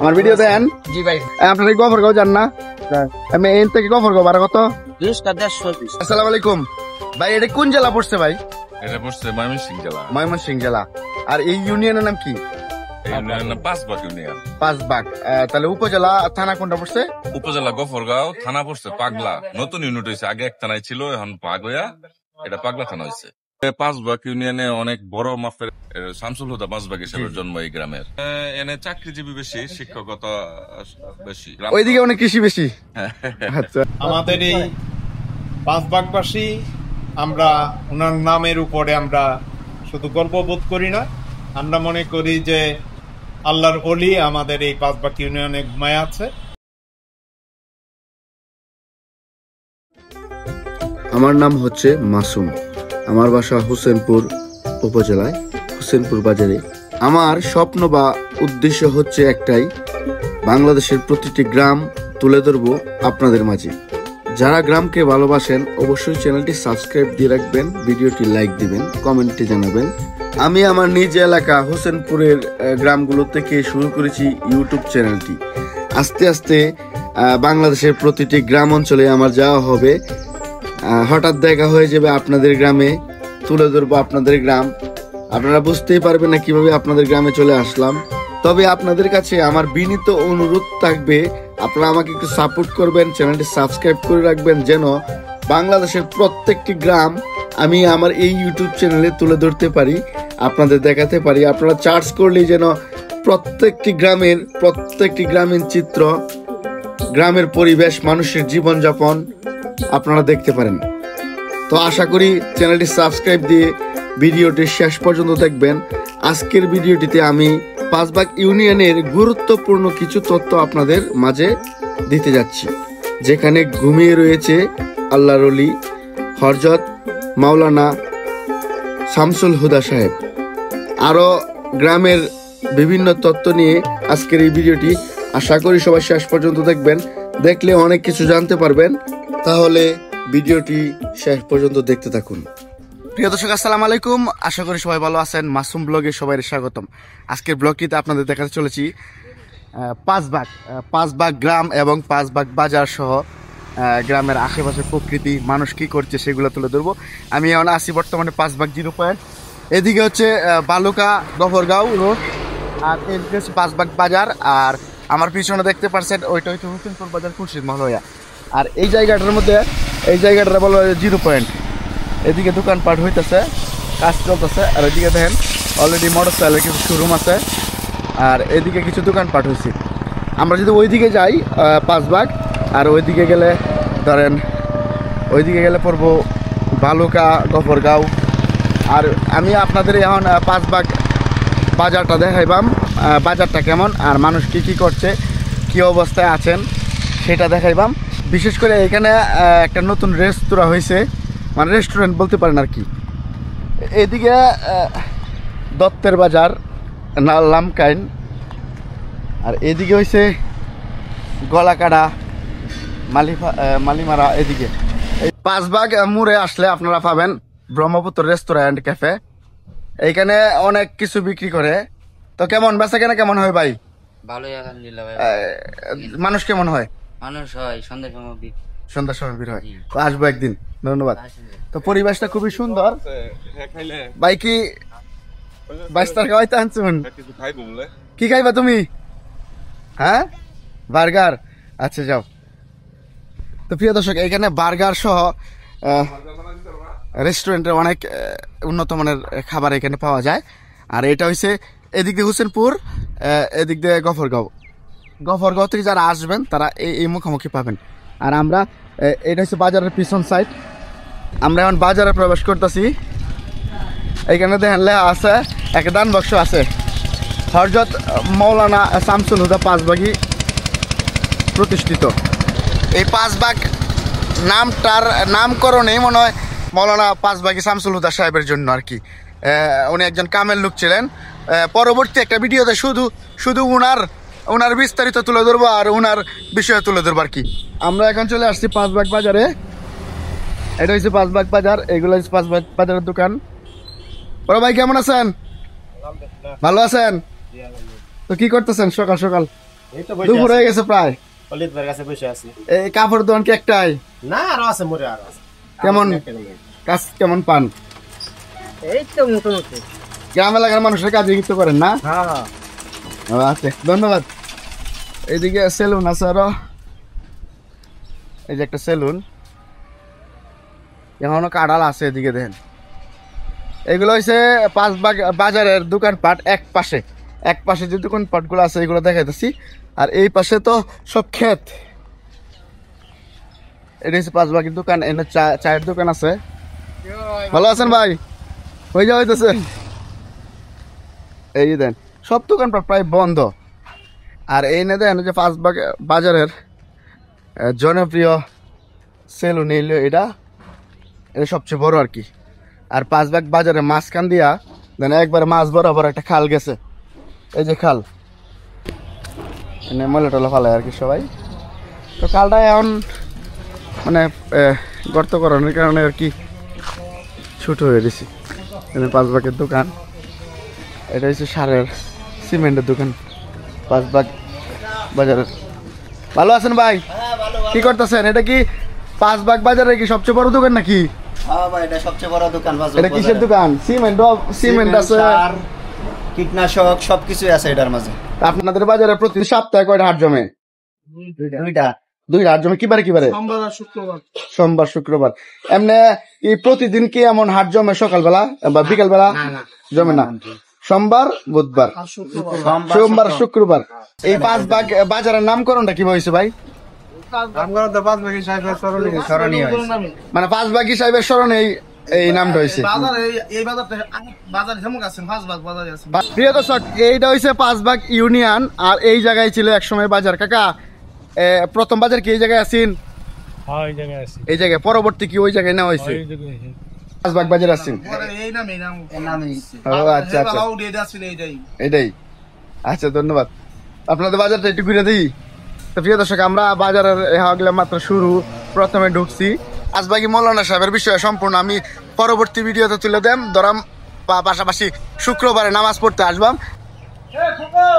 আমার ভিডিও দেন? জি ভাই। আপনারা গফরগাঁও যান না? আমি এখান থেকে গফরগাঁও ভাড়া কত? 150 আসসালামু আলাইকুম ভাই, এটা কোন জেলা পড়ছে ভাই? এটা পড়ছে ময়মনসিংহ জেলা। ময়মনসিংহ জেলা। আর এই ইউনিয়নের নাম কি? পাঁচবাগ ইউনিয়ন। পাঁচবাগ। তাহলে উপজেলা থানা কোনটা পড়ছে? উপজেলা গফরগাঁও, থানা পড়ছে পাগলা। নতুন ইউনিট হয়েছে, আগে এক থানায় ছিল, এখন পাগয়া, এটা পাগলা থানা হয়েছে। পাঁচবাগ ইউনিয়নে অনেক বড় মাপের শামসুল হুদা পাঁচবাগ হিসেবে জন্ম এই গ্রামের। এনে চাকরিজীবী বেশি, শিক্ষকতা বেশি। ওইদিকে অনেক কৃষি বেশি। আচ্ছা, আমাদের এই পাঁচবাগবাসী আমরা ওনার নামের উপরে আমরা শুধু গর্ববোধ করি না, আমরা মনে করি যে আল্লাহর ওলি আমাদের এই পাঁচবাগ ইউনিয়নে ঘুমায় আছে। আমার নাম হচ্ছে মাসুম। আমার বাসা হোসেনপুর উপজেলায়, হোসেনপুর বাজারে। আমার স্বপ্ন বা উদ্দেশ্য হচ্ছে একটাই, বাংলাদেশের প্রতিটি গ্রাম তুলে ধরবো আপনাদের মাঝে। যারা গ্রামকে ভালোবাসেন অবশ্যই চ্যানেলটি সাবস্ক্রাইব দিয়ে রাখবেন, ভিডিওটি লাইক দিবেন, কমেন্টে জানাবেন। আমি আমার নিজ এলাকা হোসেনপুরের গ্রামগুলো থেকে শুরু করেছি ইউটিউব চ্যানেলটি। আস্তে আস্তে বাংলাদেশের প্রতিটি গ্রাম অঞ্চলে আমার যাওয়া হবে। হঠাৎ দেখা হয়ে যাবে আপনাদের গ্রামে, তুলে ধরবো আপনাদের গ্রাম। আপনারা বুঝতেই পারবেন না কিভাবে আপনাদের গ্রামে চলে আসলাম। তবে আপনাদের কাছে আমার বিনীত অনুরোধ থাকবে, আপনারা আমাকে একটু সাপোর্ট করবেন, চ্যানেলটি সাবস্ক্রাইব করে রাখবেন, যেন বাংলাদেশের প্রত্যেকটি গ্রাম আমি আমার এই ইউটিউব চ্যানেলে তুলে ধরতে পারি, আপনাদের দেখাতে পারি। আপনারা সার্চ করলেই যেন প্রত্যেকটি গ্রামীণ চিত্র, গ্রামের পরিবেশ, মানুষের জীবনযাপন আপনারা দেখতে পারেন। তো আশা করি চ্যানেলটি সাবস্ক্রাইব দিয়ে ভিডিওটি শেষ পর্যন্ত দেখবেন। আজকের ভিডিওটিতে আমি পাঁচবাগ ইউনিয়নের গুরুত্বপূর্ণ কিছু তথ্য আপনাদের মাঝে দিতে যাচ্ছি, যেখানে ঘুমিয়ে রয়েছে আল্লাহর ওলি হযরত মাওলানা শামসুল হুদা সাহেব। আরও গ্রামের বিভিন্ন তথ্য নিয়ে আজকের এই ভিডিওটি, আশা করি সবাই শেষ পর্যন্ত দেখবেন, দেখলে অনেক কিছু জানতে পারবেন। তাহলে ভিডিওটি শেষ পর্যন্ত দেখতে থাকুন। প্রিয় দর্শক আসসালামু আলাইকুম, আশা করি সবাই ভালো আছেন। মাসুম ব্লগে সবাই স্বাগতম। আজকের ব্লগটিতে আপনাদের দেখাতে চলেছি পাঁচবাগ গ্রাম এবং পাঁচবাগ বাজার সহ গ্রামের আশেপাশে প্রকৃতি, মানুষ কি করছে সেগুলো তুলে ধরবো। আমি এখন আছি বর্তমানে পাঁচবাগ 0 পয়েন্ট। এদিকে হচ্ছে বালুকা গফরগাঁও রোড, আর এদিকে হচ্ছে পাঁচবাগ বাজার। আর আমার পিছনে দেখতে পাচ্ছেন ওইটা হচ্ছে হোসেনপুর বাজার খুরশিদ মহলয়া। আর এই জায়গাটার বলা হয় 0 পয়েন্ট। এদিকে দোকানপাট হইতেছে, কাজ চলতেছে। আর এদিকে দেখেন অলরেডি মোটরসাইকেলের কিছু শোরুম আছে, আর এদিকে কিছু দোকানপাট হয়েছে। আমরা যদি ওইদিকে যাই পাঁচবাগ, আর ওইদিকে গেলে ধরেন পড়বো বালুকা গফরগাঁও। আর আমি আপনাদের এখন পাঁচবাগ বাজারটা দেখাইবাম, বাজারটা কেমন আর মানুষ কি করছে, কি অবস্থায় আছেন সেটা দেখাইবাম। বিশেষ করে এখানে একটা নতুন রেস্তোরাঁ হয়েছে, মানে রেস্টুরেন্ট বলতে পারেন আর কি। এদিকে দত্তের বাজার, লামকাইন, আর এদিকে হয়েছে গলাকাটা, মালিমারা। এদিকে এই পাঁচবাগ মোড়ে আসলে আপনারা পাবেন ব্রহ্মপুত্র রেস্তোরাঁ অ্যান্ড ক্যাফে। এইখানে অনেক কিছু বিক্রি করে। তো কেমন বেচা কেনা কেমন হয় ভাই? ভালোই আলহামদুলিল্লাহ ভাই। মানুষ কেমন হয়? মানুষ হয় সন্ধ্যার সময় ভিড় হয়। তো আসবো একদিন, ধন্যবাদ। তো পরিবেশটা খুবই সুন্দর। ভাই কি বাইস্তার খাওয়াইতে আনছুন? কি খাইবা তুমি? হ্যাঁ, বার্গার। আচ্ছা যাও। তো প্রিয় দর্শক, এখানে বার্গার সহ রেস্টুরেন্টের অনেক উন্নত মানের খাবার এখানে পাওয়া যায়। আর এটা হচ্ছে এদিক দিয়ে হোসেনপুর, এদিক দিয়ে গফরগাঁও থেকে যারা আসবেন তারা এই মুখোমুখি পাবেন। আর আমরা এটা হচ্ছে বাজারের পিছন সাইড। আমরা এখন বাজারে প্রবেশ করতেছি। এইখানে দেখেন লেখা আছে, একটা দান বাক্স আছে, হযরত মাওলানা শামসুল হুদা পাঁচবাগী প্রতিষ্ঠিত। এই পাঁচবাগ নামটার নামকরণেই মনে হয় মাওলানা পাঁচবাগী শামসুল হুদা সাহেবের জন্য আর কি। উনি একজন কামেল লোক ছিলেন। পরবর্তী একটা ভিডিওতে শুধু উনার বিস্তারিত তুলে ধরবো আর উনার বিষয়ে তুলে ধরবো আর কি। আমরা এখন চলে আসছি পাঁচবাগ বাজারে। এটা হচ্ছে পাঁচবাগ বাজার, এগুলো হচ্ছে পাঁচবাগ বাজারের দোকান। বড় ভাই কেমন আছেন? ভালো আছেন? তো কি করতেছেন সকাল সকাল? এই তো বসে দুপুর আছি। হয়ে গেছে প্রায়। অলিত ভাইয়ের কাছে বসে আছি। এই কাপড় দোকান কি একটাই? না আরো আছে মোরে আরো আছে। কেমন কাজ কেমন পান? এই তো মোটামুটি। গ্রাম এলাকার মানুষের কাজে যুক্ত করেন না? হ্যাঁ আচ্ছা ধন্যবাদ। এইদিকে সেলুন আছে আরো, এই যে একটা সেলুন, এখনো কাঁড়াল আছে। এদিকে দেখেন, এগুলো হচ্ছে পাঁচবাগ বাজারের দোকানপাট। এক পাশে যে দোকানপাট গুলো আছে এগুলো দেখাইতেছি, আর এই পাশে তো সব ক্ষেত। এটা হচ্ছে পাঁচবাগের দোকান, এখানে চায়ের দোকান আছে। ভালো আছেন ভাই? হয়ে যাওয়া হইতেছে। এই যে দেন সব দোকানপাট প্রায় বন্ধ। আর এই না দেন যে পাঁচবাগ বাজারের জনপ্রিয় সেলুন এটা সবচেয়ে বড় আর কি। আর পাঁচবাগ বাজারের মাঝখান দিয়া দেন একবারে মাছ বরাবর একটা খাল গেছে। এই যে খাল, ময়লা টলা ফালায় আর কি সবাই। তো খালটা এখন মানে গর্ত করানোর কারণে আর কি ছোট হয়ে গেছি। পাঁচবাগের দোকান, এটা হচ্ছে সারের সিমেন্টের দোকান পাঁচবাগ বাজারের। ভালো আছেন ভাই? কি করতেছেন? এটা কি পাঁচবাগ বাজারের কি সবচেয়ে বড় দোকান নাকি? হ্যাঁ ভাই, এটা সবচেয়ে বড় দোকান বাজার। এটা কিসের দোকান? সিমেন্ট আছে, সার, কীটনাশক সবকিছুই আছে এটার মাঝে। আপনাদের বাজারে প্রতি সপ্তাহে কয়টা হাট জমে? দুইটা হাট জমে। কিবারে? সোমবার শুক্রবার। এমনি কি প্রতিদিন কি এমন হাট জমে সকালবেলা বা বিকাল বেলা? জমে না, সোমবার বুধবার সোমবার শুক্রবার। এই পাঁচবাগ বাজারের নামকরণটা কি হয়েছে ভাই? মানে পাঁচবাগী সাহেবের স্মরণে এই নামটা হয়েছে। প্রিয় দর্শক, এইটা হয়েছে পাঁচবাগ ইউনিয়ন, আর এই জায়গায় ছিল একসময় বাজার। কাকা, প্রথম বাজার কি এই জায়গায় আছেন? এই জায়গায় পরবর্তী কি ওই জায়গায় নেওয়া হয়েছে? পাঁচবাগ বাজার আছেন। আচ্ছা আচ্ছা, এটাই। আচ্ছা ধন্যবাদ। আপনাদের বাজারটা একটু ঘুরে দিই। তো প্রিয় দর্শক, আমরা বাজারের হগলে মাত্র শুরু, প্রথমে ঢুকছি। পাঁচবাগী মৌলানা সাহেবের বিষয়ে সম্পূর্ণ আমি পরবর্তী ভিডিওতে তুলে দেম। ধরাম পাশাপাশি শুক্রবারে নামাজ পড়তে আসবাম।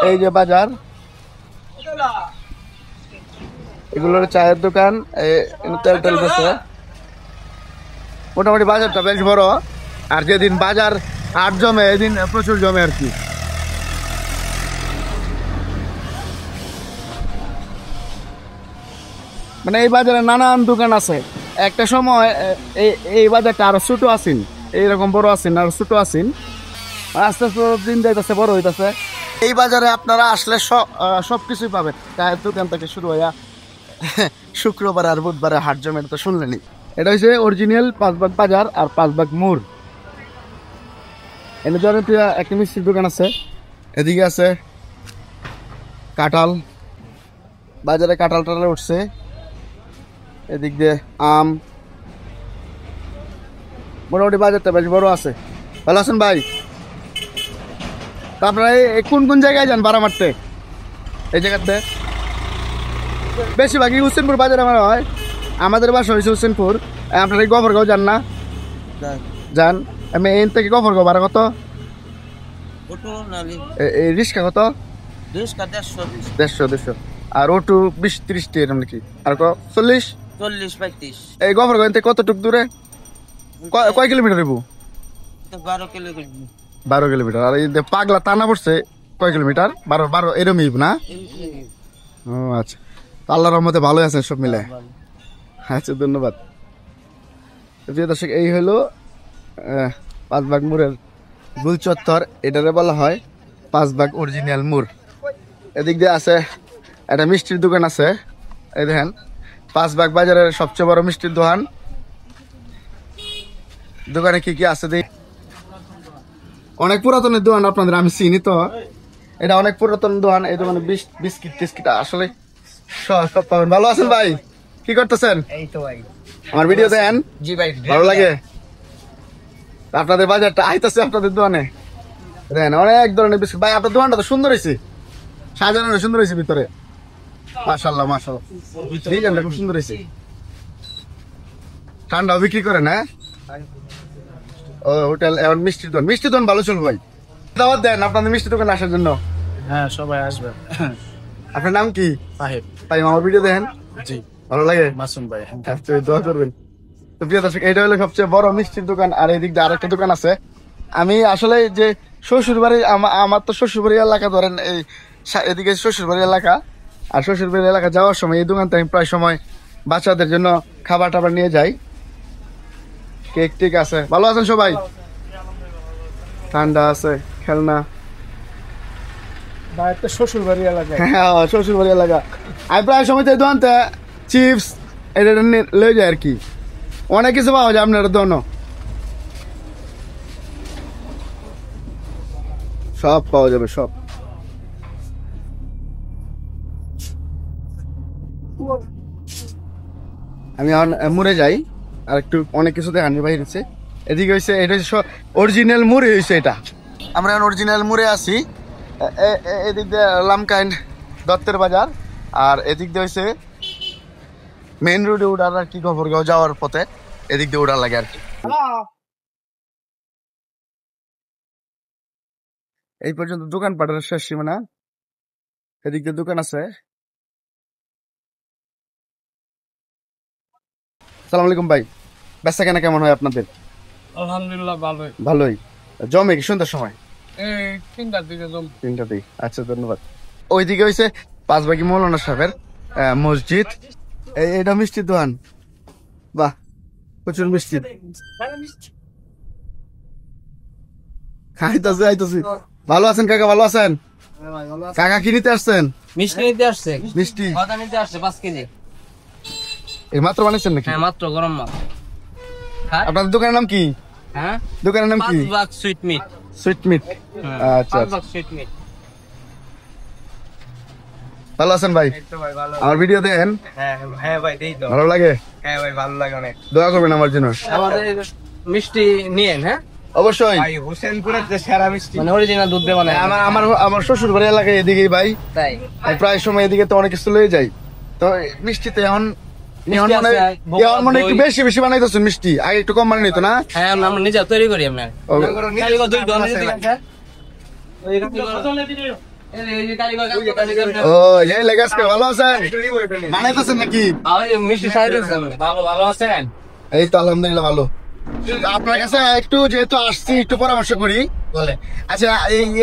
এই যে বাজার, এগুলোর চায়ের দোকান, তেল টেল বেচে। মোটামুটি বাজারটা বেশ বড়। আর যেদিন বাজার হাট জমে এদিন প্রচুর জমে আর কি। মানে এই বাজারে নানান দোকান আছে। একটা সময় এই বাজারটা আরো ছোট আসিন, এইরকম বড় আসিন, আরো ছোট আসিন। আস্তে আস্তে দিন যাইতেছে, বড় হইতেছে। এই বাজারে আপনারা আসলে সবকিছুই পাবেন, চায়ের দোকান থেকে শুরু হইয়া শুক্রবার আর বুধবারে হাট জমে, তো শুনলেনি। এটা হচ্ছে অরিজিনাল পাঁচবাগ বাজার আর পাঁচবাগ মোড়। এনে জনপ্রিয় একটা মিষ্টির দোকান আছে। এদিকে আছে কাঁঠাল, বাজারে কাঁঠাল টাল উঠছে। এদিক দিয়ে আম। মোটামুটি বাজারটা বেশ বড় আছে। ভালো আছেন ভাই? আপনারা কোন কোন জায়গায় যান ভাড়া মারতে? এই জায়গাতে বেশিরভাগই হুসেনপুর বাজারে আমার হয়। আমাদের বাসা হয়েছে হুসেনপুর। আপনারা এই গফরগাঁও যান না? যান। আমি এন থেকে গফরগাঁও ভাড়া কত? এই রিক্সা কত? 150। আর অটো 20-30 এরকম নাকি? আর 40-45। এই গফরগাঁও থেকে কতটুক দূরে? কয় কিলোমিটার হইব? 12 কিলোমিটার। আর এই পাগলা টানা পড়ছে কয় কিলোমিটার? 12 এরমই না? ও আচ্ছা, আল্লাহর রহমতে ভালোই আছেন সব মিলে। আচ্ছা ধন্যবাদ। প্রিয় দর্শক, এই হলো পাঁচবাগ মোড়ের গুল চত্বর। এটারে বলা হয় পাঁচবাগ অরিজিনাল মোড়। এদিক দিয়ে আছে একটা মিষ্টির দোকান আছে। এই দেখেন, পাঁচবাগ বাজারের সবচেয়ে বড় মিষ্টির দোকান। দোকানে কি কি আছে দেখ। অনেক পুরাতনের দোকান, আপনাদের আমি চিনি তো। এটা অনেক পুরাতন দোকান। এই দোকানে বিস্কিট টিস্কিট আসলে সব পাবেন। ভালো আছেন ভাই? কি করতেছেন? এই তো ভাই, আমার ভিডিও দেন? জি ভাই, ভালো লাগে আপনাদের বাজারটা আইতাছে আপনাদের দোকানে। দেন অনেক ধরনের বিস্কুট। ভাই আপনার দোকানটা তো সুন্দর হয়েছে, সাজানো সুন্দর হয়েছে ভিতরে। মাশাআল্লাহ মাশাআল্লাহ, ডিজাইনটা খুব সুন্দর হয়েছে। ঠান্ডাও বিক্রি করেন? হ্যাঁ, ও হোটেল এখন মিষ্টির দোকান। মিষ্টির দোকান ভালো চলবে ভাই। দাওয়াত দেন আপনাদের মিষ্টি দোকানে আসার জন্য। হ্যাঁ সবাই আসবে। আপনার নাম কি? সাহেব। ভাই আমার ভিডিও দেখেন? জি। ভালো লাগে? মাসুম ভাই। আচ্ছা, দোয়া করবেন। তো প্রিয় দর্শক, এটা হলো সবচেয়ে বড় মিষ্টির দোকান, আর এদিক দিয়ে আরেকটা দোকান আছে। আমি আসলে যে শ্বশুর বাড়ি, আমার তো শ্বশুর বাড়ি এলাকা ধরেন এই এদিকে শ্বশুর বাড়ি এলাকা, আর শ্বশুর বাড়ি এলাকা যাওয়ার সময় এই দোকানটা আমি প্রায় সময় বাচ্চাদের জন্য খাবার টাবার নিয়ে যাই। কেক টেক আছে। ভালো আছেন সবাই? ঠান্ডা আছে, খেলনা। ভাই তো শ্বশুর বাড়ি এলাকায়। হ্যাঁ, শ্বশুর বাড়ি এলাকা। আমি প্রায় সময় তো এই দোকানতে চিপস এটা লয়ে যায় আর কি, অনেক কিছু পাওয়া যায় আপনার দোকানও, সব পাওয়া যাবে সব। আমি এখন মুড়ে যাই, আর একটু অনেক কিছু দেখানি বাইরেছে। এদিকে হয়েছে, এটা হচ্ছে অরিজিনাল মুড়ে হয়েছে এটা। আমরা এখন অরিজিনাল মুড়ে আছি। এদিক দিয়ে লামকাইন দত্তের বাজার, আর এদিক দিয়ে হয়েছে মেইন রোডে উঠার আর কি, গফরগাঁও যাওয়ার পথে এদিক দিয়ে উঠার লাগে আর কি। এই পর্যন্ত দোকান পাটের শেষ সীমানা। এদিক দিয়ে দোকান আছে। সালাম আলাইকুম ভাই, বেচা কেনা কেমন হয় আপনাদের? আলহামদুলিল্লাহ ভালোই। ভালোই। জমে কি সন্ধ্যার সময়? এই 3টার দিকে জম। 3টাতেই। আচ্ছা, ধন্যবাদ। ওইদিকে হয়েছে পাঁচবাগি মৌলানা সাহেবের মসজিদ। এটা মিষ্টির দোকান। বাহ, প্রচুর মিষ্টি। খাইতেছি আইতেছি। ভালো আছেন কাকা? ভালো আছেন কাকা? কি নিতে আসছেন? মিষ্টি নিতে আসছে, মিষ্টি কথা নিতে আসছে 5 কেজি। এই মাত্র বানাইছেন নাকি? হ্যাঁ মাত্র গরম মাল। আপনাদের দোকানের নাম কি? হ্যাঁ দোকানের নাম কি? 5 ভাগ সুইট মিট। Sweet meat. আচ্ছা, 5 ভাগ সুইট মিট। ভালো আছেন ভাই? আমার ভিডিও দেখেন? হ্যাঁ ভাই দেই তো। ভালো লাগে? হ্যাঁ ভাই ভালো লাগে অনেক। দোয়া করবেন আমার জন্য। আমাদের মিষ্টি নিয়েন। হ্যাঁ অবশ্যই। ভাই হোসেনপুরের যে সেরা মিষ্টি, মানে অরিজিনাল দুধ দিয়ে বানায়। আমার শ্বশুর বাড়ি এলাকায় এদিকেই ভাই। তাই আমি প্রায় সময় এদিকে তো অনেক কিছু লয়ে যাই। তো মিষ্টিতে এখন একটু বেশি বেশি বানাইতেছেন মিষ্টি, আগে একটু কম বানাই নিত না? হ্যাঁ আমরা নিজে তৈরি করি। আপনার কারিগর 2 জন আছে। ও এই লেগাসকে ভালো আছেন? বানাইতেছেন নাকি? মিষ্টি সাইড ভালো ভালো আছেন? এই তো আলহামদুলিল্লাহ ভালো। আপনার কাছে একটু যেহেতু আসছি একটু পরামর্শ করি। বলে আচ্ছা,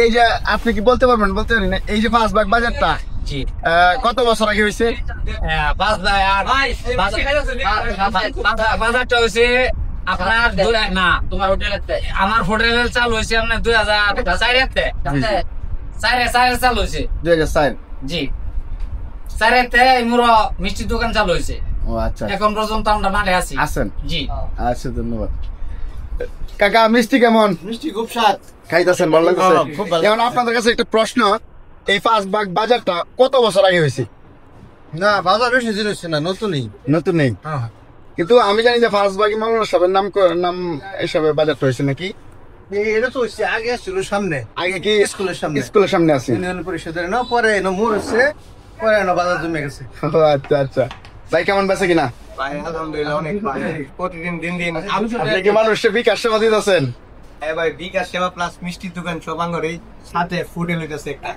এই যে আপনি কি বলতে পারবেন? বলতে পারেন এই যে পাঁচবাগ বাজারটা জি কত বছর আগে হয়েছে? বাজারটা হয়েছে আপনার তোমার আমার হোটেলের চাল হয়েছে আপনার 2004-এ। 4 চাল হয়েছে 2004। জি 4-এ মুরো মিষ্টির দোকান চালু হয়েছে। ও আচ্ছা, এখন পর্যন্ত আমরা মাঠে আছি। আছেন? জি আচ্ছা, ধন্যবাদ। কাকা মিষ্টি কেমন? মিষ্টি খুব স্বাদ। খাইতেছেন? ভালো লাগছে? খুব ভালো। এখন আপনাদের কাছে একটা প্রশ্ন, এই পাঁচবাগ বাজারটা কত বছর আগে হয়েছে? না বাজার বেশি জিনিস না, নতুনই। নতুন নেই, কিন্তু আমি জানি যে পাঁচবাগি মাওলানা সাহেবের নাম হিসাবে বাজারটা হয়েছে নাকি? এটা তো হচ্ছে আগে ছিল সামনে, আগে কি স্কুলের সামনে। স্কুলের সামনে আছে? ইউনিয়ন পরিষদের না, পরে না মোড় হচ্ছে, পরে না বাজার জমে গেছে। ও আচ্ছা আচ্ছা। ভাই কেমন বেচে কিনা? ভাই আলহামদুলিল্লাহ অনেক ভালো। প্রতিদিন দিন দিন আপনি কি মানুষকে বিকাশ সেবা দিতেছেন? হ্যাঁ ভাই, বিকাশ সেবা প্লাস মিষ্টির দোকান সব আঙ্গরেই সাথে ফুডে লইতেছে একটা।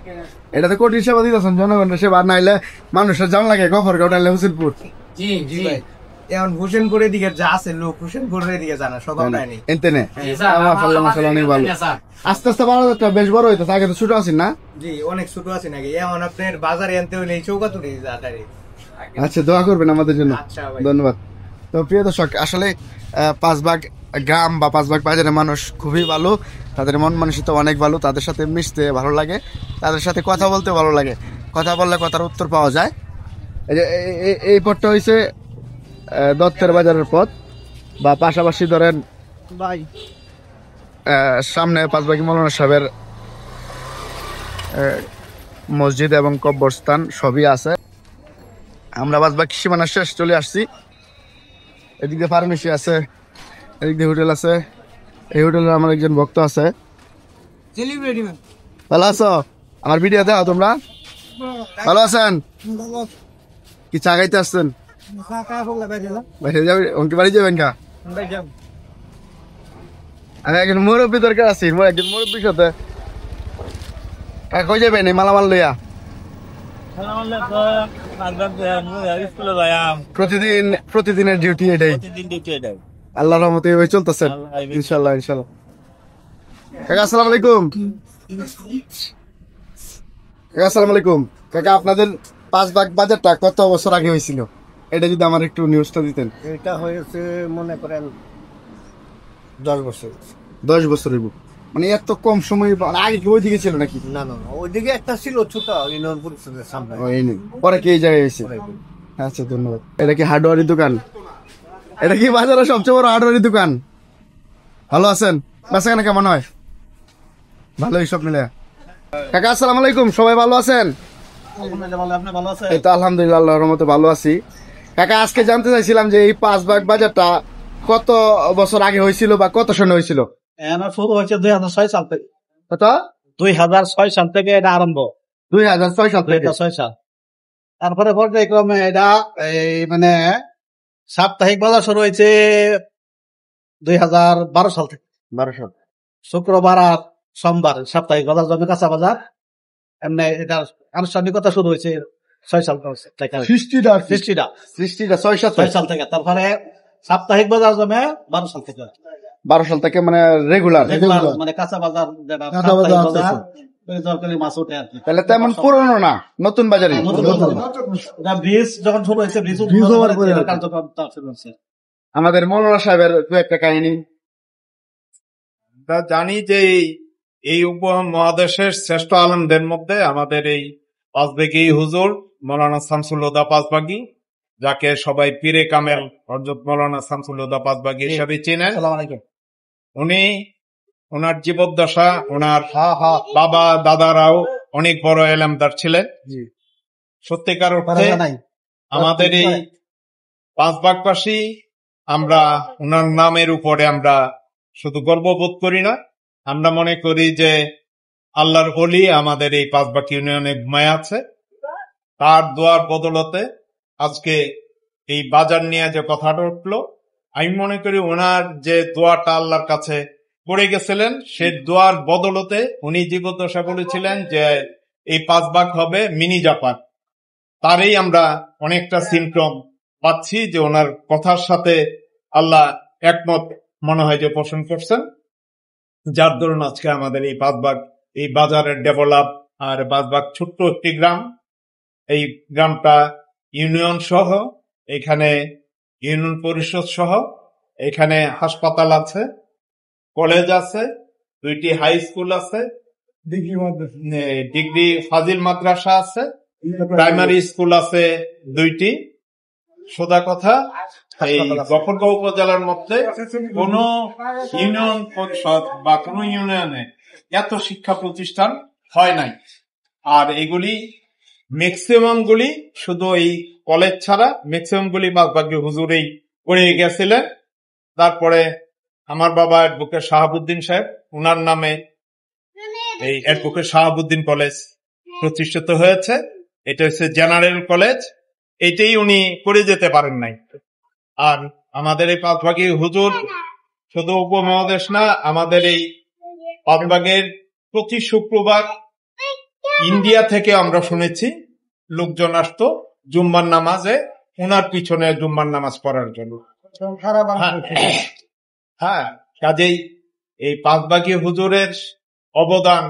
এটা তো কোটি সেবা দিতেছেন, জনগণের সেবা। নাইলে মানুষের জান লাগে গফরগাঁও নাইলে হোসেনপুর। জি জি ভাই, এখন হোসেনপুরের দিকে যা আছে লোক হোসেনপুরের দিকে জানা সব আপনার নেই। এনতেনে মাশাআল্লাহ অনেক ভালো। আস্তে আস্তে বাজারটা বেশ বড় হইতেছে, আগে তো ছোট আছেন না? জি অনেক ছোট আছে নাকি, এখন আপনার বাজারে আনতে হলে চৌকাতুরি যাতারে। আচ্ছা, দোয়া করবেন আমাদের জন্য। আচ্ছা ভাই, ধন্যবাদ। তো প্রিয় দর্শক, আসলে পাঁচবাগ গ্রাম বা পাঁচবাগ বাজারের মানুষ খুবই ভালো, তাদের মন মানসিকতা অনেক ভালো, তাদের সাথে মিশতে ভালো লাগে, তাদের সাথে কথা বলতে ভালো লাগে, কথা বললে কথার উত্তর পাওয়া যায়। এই যে এই পথটা হয়েছে দত্তের বাজারের পথ, বা পাশাপাশি ধরেন ভাই সামনে পাঁচবাগি মৌলানা সাহেবের মসজিদ এবং কবরস্থান সবই আছে। আমরা পাঁচবাগ সীমানা শেষ চলে আসছি। এদিক দিয়ে ফার্মেসি আছে, এদিক দিয়ে হোটেল আছে। এই হোটেলে আমার একজন ভক্ত আছে। ভালো আছো? আমার ভিডিও দেখো তোমরা? ভালো আছেন? কি চা খাইতে আসছেন? বাইরে যাবেন? অঙ্কি বাড়ি যাবেন কা? আমি একজন মুরব্বী দরকার আছি, একজন মুরব্বীর সাথে কই যাবেন এই মালামাল লইয়া? প্রতিদিনের ডিউটি এটাই। আল্লাহর রহমতে এভাবে চলতেছেন ইনশাল্লাহ ইনশাল্লাহ। কাকা আসসালামু আলাইকুম। কাকা আসসালামু আলাইকুম। কাকা আপনাদের 5 ভাগ বাজারটা কত বছর আগে হয়েছিল, এটা যদি আমার একটু নিউজটা দিতেন। এটা হয়েছে মনে করেন 10 বছর। 10 বছর হইব, মানে এত কম সময় আগে কি ওইদিকে ছিল নাকি? না না না, ওইদিকে একটা ছিল ছোট ইউনিয়ন পরিষদের সামনে। ও, এই নেই। পরে কি এই জায়গায় হয়েছে? আচ্ছা ধন্যবাদ। এটা কি হার্ডওয়ারি দোকান? এটা কি বাজারের সবচেয়ে বড় হার্ডওয়ারি দোকান? ভালো আছেন? বেচাকেনা কেমন হয়? ভালোই সব মিলে। কাকা আসসালামু আলাইকুম, সবাই ভালো আছেন? আপনি ভালো আছেন? এই তো আলহামদুলিল্লাহ আল্লাহর রহমতে ভালো আছি। কাকা আজকে জানতে চাইছিলাম যে এই 5 ভাগ বাজারটা কত বছর আগে হয়েছিল বা কত সনে হয়েছিল? আমার শুরু হয়েছে 2006 সাল থেকে। কত? 2006 সাল থেকে এটা আরম্ভ। 2006 সাল থেকে। 2006 সাল। তারপরে পর্যায়ক্রমে এটা এই মানে সাপ্তাহিক বাজার শুরু হয়েছে 2012 সাল থেকে। 1200। শুক্রবার আর সোমবার সাপ্তাহিক বাজার জমি কাঁচা বাজার। এমনি এটা আনুষ্ঠানিকতা শুরু হয়েছে 6 সাল থেকে। সৃষ্টিটা 6 সাল থেকে। তারপরে সাপ্তাহিক বাজার জমে 12 সাল থেকে। 12 সাল থেকে মানে রেগুলার। মানে কাঁচা বাজার যেটা কাঁচা বাজার সাপ্তাহিক আছে। বাজার, ওই তরকারি মাছ ওঠে আর কি। তাহলে তেমন পুরনো না, নতুন বাজারে। এটা ব্রিজ যখন শুরু হয়েছে, ব্রিজ কার্যক্রম শুরু হয়েছে। আমাদের মৌলানা সাহেবের দু একটা কাহিনী। আমরা জানি যে এই উপমহাদেশের শ্রেষ্ঠ আলেমদের মধ্যে আমাদের এই পাঁচবাগী হুজুর মৌলানা শামসুল হুদা পাঁচবাগী, যাকে সবাই পীরে কামেল হযরত মৌলানা শামসুল হুদা পাঁচবাগী হিসাবে চেনেন। আসসালামু আলাইকুম। উনি ওনার জীবদ্দশা, ওনার বাবা দাদারাও অনেক বড় এলেমদার ছিলেন। সত্যিকার অর্থে আমাদের এই 5 ভাগবাসী আমরা ওনার নামের উপরে আমরা শুধু গর্ববোধ করি না, আমরা মনে করি যে আল্লাহর ওলি আমাদের এই 5 ভাগ ইউনিয়নে ঘুমায় আছে। তার দোয়ার বদলতে আজকে এই বাজার নিয়ে যে কথাটা উঠলো, আমি মনে করি ওনার যে দোয়াটা আল্লাহর কাছে করে গেছিলেন, সেই দোয়ার বদলতে উনি জীবদ্দশা বলেছিলেন যে এই 5 ভাগ হবে মিনি জাপান। তারই আমরা অনেকটা সিমটম পাচ্ছি যে ওনার কথার সাথে আল্লাহ একমত মনে হয় যে পোষণ করছেন, যার দরুন আজকে আমাদের এই 5 ভাগ এই বাজারের ডেভেলপ। আর 5 ভাগ ছোট্ট একটি গ্রাম, এই গ্রামটা ইউনিয়ন সহ, এখানে ইউনিয়ন পরিষদ সহ, এখানে হাসপাতাল আছে, কলেজ আছে, 2টি হাই স্কুল আছে, ডিগ্রি ফাজিল মাদ্রাসা আছে, প্রাইমারি স্কুল আছে 2টি। সোজা কথা, এই গফরগাঁও উপজেলার মধ্যে কোন ইউনিয়ন পরিষদ বা কোন ইউনিয়নে এত শিক্ষা প্রতিষ্ঠান হয় নাই। আর এগুলি ম্যাক্সিমাম গুলি শুধু এই কলেজ ছাড়া ম্যাক্সিমাম গুলি পাঁচবাগী হুজুরেই করে গেছিলেন। তারপরে আমার বাবা অ্যাডভোকেট শাহাবুদ্দিন সাহেব, উনার নামে এই অ্যাডভোকেট শাহাবুদ্দিন কলেজ প্রতিষ্ঠিত হয়েছে। এটা হচ্ছে জেনারেল কলেজ, এটাই উনি করে যেতে পারেন নাই। আর আমাদের এই পাঁচবাগী হুজুর শুধু উপমহাদেশ না, আমাদের এই পাঁচবাগের প্রতি শুক্রবার ইন্ডিয়া থেকে আমরা শুনেছি লোকজন আসতো জুম্মার নামাজে, উনার পিছনে জুম্মার নামাজ পড়ার জন্য। হ্যাঁ, কাজেই এই পাঁচবাগী হুজুরের অবদান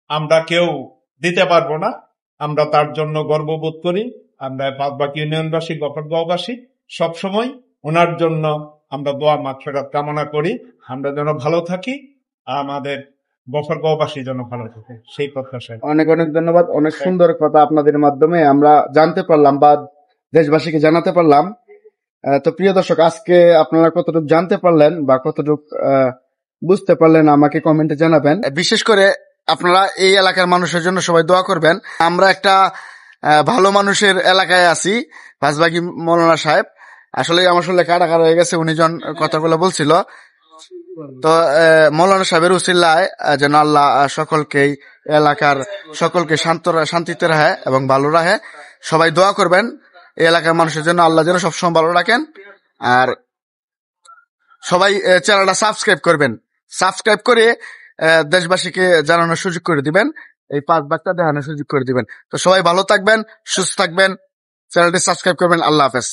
আমরা কেউ দিতে পারবো না, আমরা তার জন্য গর্ববোধ করি। আমরা পাঁচবাগী ইউনিয়নবাসী, গফরগাঁওবাসী সবসময় ওনার জন্য আমরা দোয়া মাগফিরাত কামনা করি, আমরা যেন ভালো থাকি, আমাদের গফরগাঁওবাসী যেন ভালো থাকে, সেই প্রত্যাশায়। অনেক অনেক ধন্যবাদ। অনেক সুন্দর কথা আপনাদের মাধ্যমে আমরা জানতে পারলাম বা দেশবাসীকে জানাতে পারলাম। তো প্রিয় দর্শক, আজকে আপনারা কতটুকু জানতে পারলেন বা কতটুকু বুঝতে পারলেন আমাকে কমেন্টে জানাবেন। বিশেষ করে আপনারা এই এলাকার মানুষের জন্য সবাই দোয়া করবেন। আমরা একটা ভালো মানুষের এলাকায় আছি, পাঁচবাগী মৌলানা সাহেব। আসলে আমার আসলে কারাগার হয়ে গেছে, উনি জন কথাগুলো বলছিল। তো মৌলানা সাহেবের উসিলায় যেন আল্লাহ সকলকেই এলাকার সকলকে শান্তিতে রাখে এবং ভালো রাখে। সবাই দোয়া করবেন এই এলাকার মানুষের জন্য, আল্লাহ যেন সবসময় ভালো রাখেন। আর সবাই চ্যানেলটা সাবস্ক্রাইব করবেন, সাবস্ক্রাইব করে দেশবাসীকে জানানোর সুযোগ করে দিবেন। এই 5 ভাগটা দেখানোর সুযোগ করে দিবেন। তো সবাই ভালো থাকবেন, সুস্থ থাকবেন, চ্যানেলটি সাবস্ক্রাইব করবেন। আল্লাহ হাফেজ।